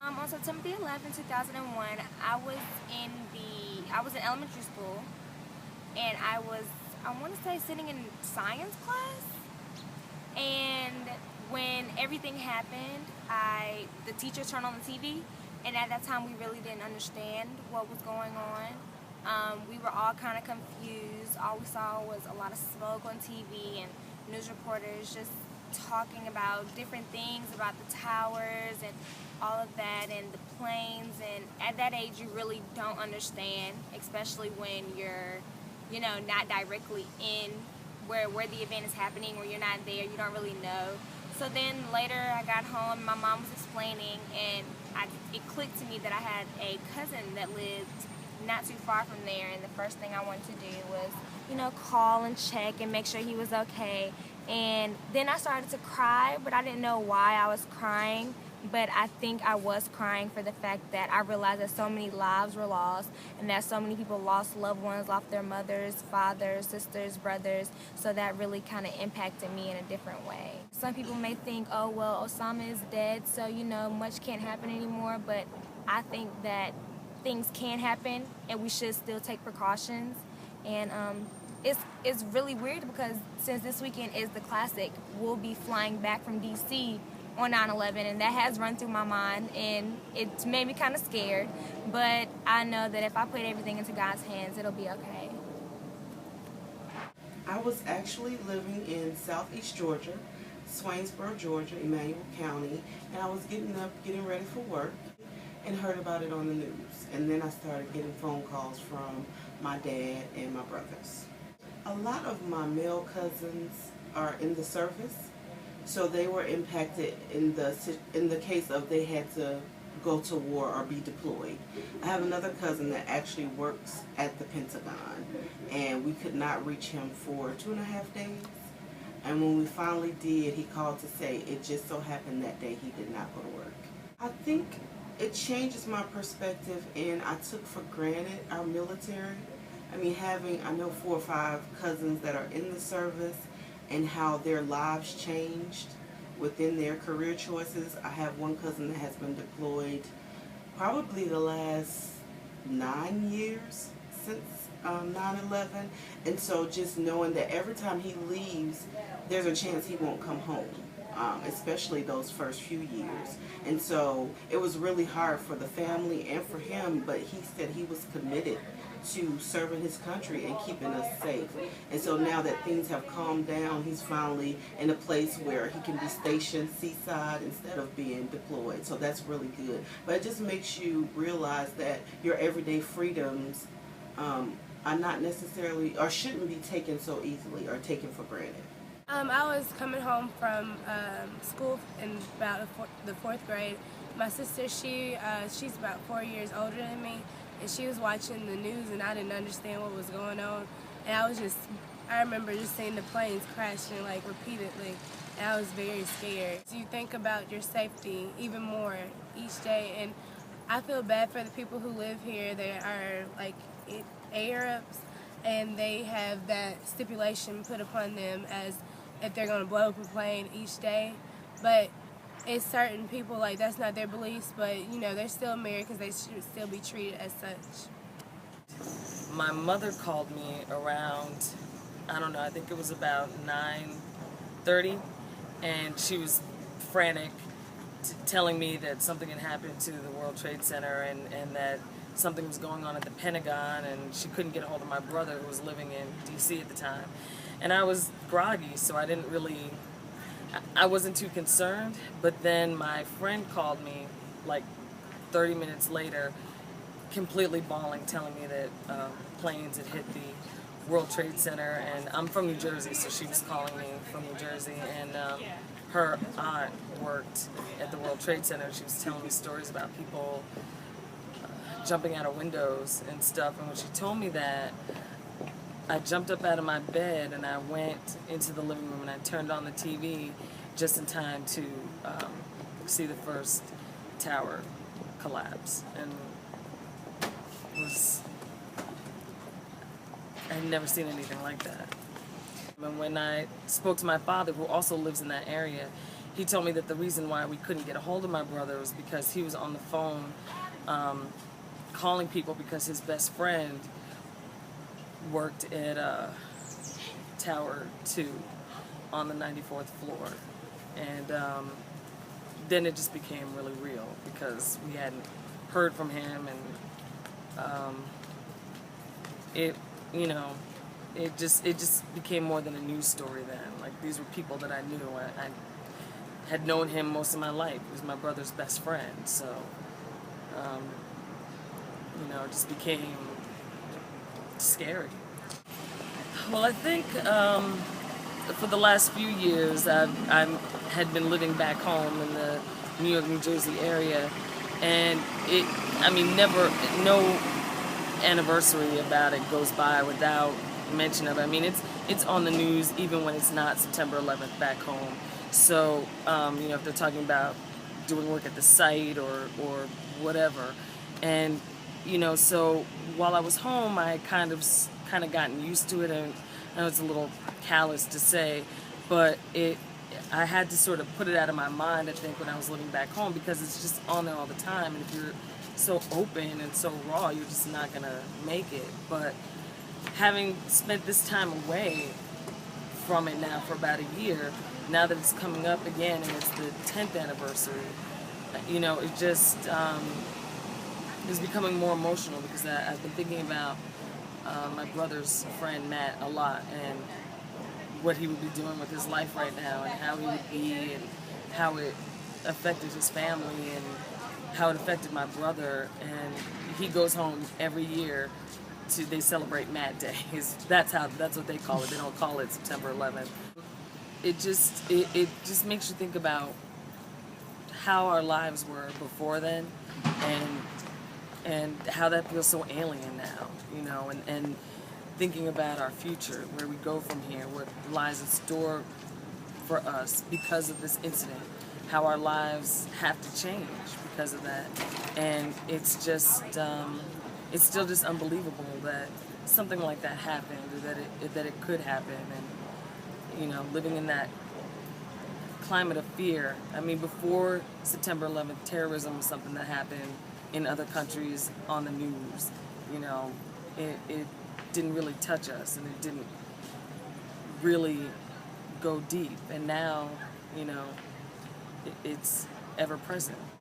On September the 11th, 2001, I was in elementary school, and I want to say, sitting in science class. And when everything happened, the teacher turned on the TV, and at that time we really didn't understand what was going on. We were all kind of confused. All we saw was a lot of smoke on TV and news reporters just talking about different things about the towers and all of that and the planes. And at that age, you really don't understand, especially when you're, not directly in where the event is happening, or you're not there. You don't really know. So then later I got home, my mom was explaining, and it clicked to me that I had a cousin that lived not too far from there, and the first thing I wanted to do was, call and check and make sure he was okay. And then I started to cry, but I didn't know why I was crying. But I think I was crying for the fact that I realized that so many lives were lost, and that so many people lost loved ones, lost their mothers, fathers, sisters, brothers. So that really kind of impacted me in a different way. Some people may think, oh, well, Osama is dead, so, much can't happen anymore. But I think that things can happen, and we should still take precautions. And it's really weird because since this weekend is the classic, we'll be flying back from D.C. on 9/11, and that has run through my mind, and it's made me kind of scared. But I know that if I put everything into God's hands, it'll be okay. I was actually living in southeast Georgia, Swainsboro, Georgia, Emmanuel County, and I was getting ready for work, and heard about it on the news. And then I started getting phone calls from my dad and my brothers. A lot of my male cousins are in the service, so they were impacted in the case of they had to go to war or be deployed. I have another cousin that actually works at the Pentagon, and we could not reach him for 2.5 days. And when we finally did, he called to say it just so happened that day he did not go to work. I think it changes my perspective, and I took for granted our military. I mean, I know 4 or 5 cousins that are in the service, and how their lives changed within their career choices. I have one cousin that has been deployed probably the last 9 years since 9/11, and so just knowing that every time he leaves, there's a chance he won't come home. Especially those first few years. And so it was really hard for the family and for him, but he said he was committed to serving his country and keeping us safe. And so now that things have calmed down, he's finally in a place where he can be stationed seaside instead of being deployed. So that's really good. But it just makes you realize that your everyday freedoms are not necessarily, or shouldn't be taken so easily or taken for granted. I was coming home from school in about the 4th grade. My sister, she's about 4 years older than me, and she was watching the news, and I didn't understand what was going on. And I remember just seeing the planes crashing like repeatedly, and I was very scared. So you think about your safety even more each day, and I feel bad for the people who live here that are like Arabs, and they have that stipulation put upon them as if they're going to blow up a plane each day. But it's certain people, like, that's not their beliefs, but they're still Americans. They should still be treated as such. My mother called me around, I don't know, I think it was about 9:30, and she was frantic, telling me that something had happened to the World Trade Center, and that something was going on at the Pentagon, and she couldn't get a hold of my brother, who was living in D.C. at the time. And I was groggy, so I wasn't too concerned. But then my friend called me like 30 minutes later, completely bawling, telling me that planes had hit the World Trade Center. And I'm from New Jersey, so she was calling me from New Jersey. And her aunt worked at the World Trade Center. She was telling me stories about people jumping out of windows and stuff. And when she told me that, I jumped up out of my bed and I went into the living room and I turned on the TV just in time to see the first tower collapse. And I had never seen anything like that. And when I spoke to my father, who also lives in that area, he told me that the reason why we couldn't get a hold of my brother was because he was on the phone calling people because his best friend worked at Tower 2 on the 94th floor. And then it just became really real because we hadn't heard from him, and it, you know, it just became more than a news story then. Like, these were people that I knew. I had known him most of my life. He was my brother's best friend. So, you know, it just became scary. Well, I think for the last few years, I had been living back home in the New York, New Jersey area, and no anniversary about it goes by without mention of it. I mean, it's on the news even when it's not September 11th back home. So, you know, if they're talking about doing work at the site or whatever, and you know, so while I was home, I kind of gotten used to it, and I know it's a little callous to say, but I had to sort of put it out of my mind, I think, when I was living back home, because it's just on there all the time, and if you're so open and so raw, you're just not gonna make it. But having spent this time away from it now for about a year, now that it's coming up again and it's the 10th anniversary, you know, it just is becoming more emotional, because I've been thinking about my brother's friend Matt a lot, and what he would be doing with his life right now, and how he would be, and how it affected his family, and how it affected my brother. And he goes home every year they celebrate Matt Day. That's what they call it. They don't call it September 11th. It just makes you think about how our lives were before then, and how that feels so alien now, you know, and thinking about our future, where we go from here, what lies in store for us because of this incident, how our lives have to change because of that. And it's just, it's still just unbelievable that something like that happened, or that it could happen. And, you know, living in that climate of fear. I mean, before September 11th, terrorism was something that happened in other countries on the news. You know, it didn't really touch us, and it didn't really go deep. And now, you know, it's ever present.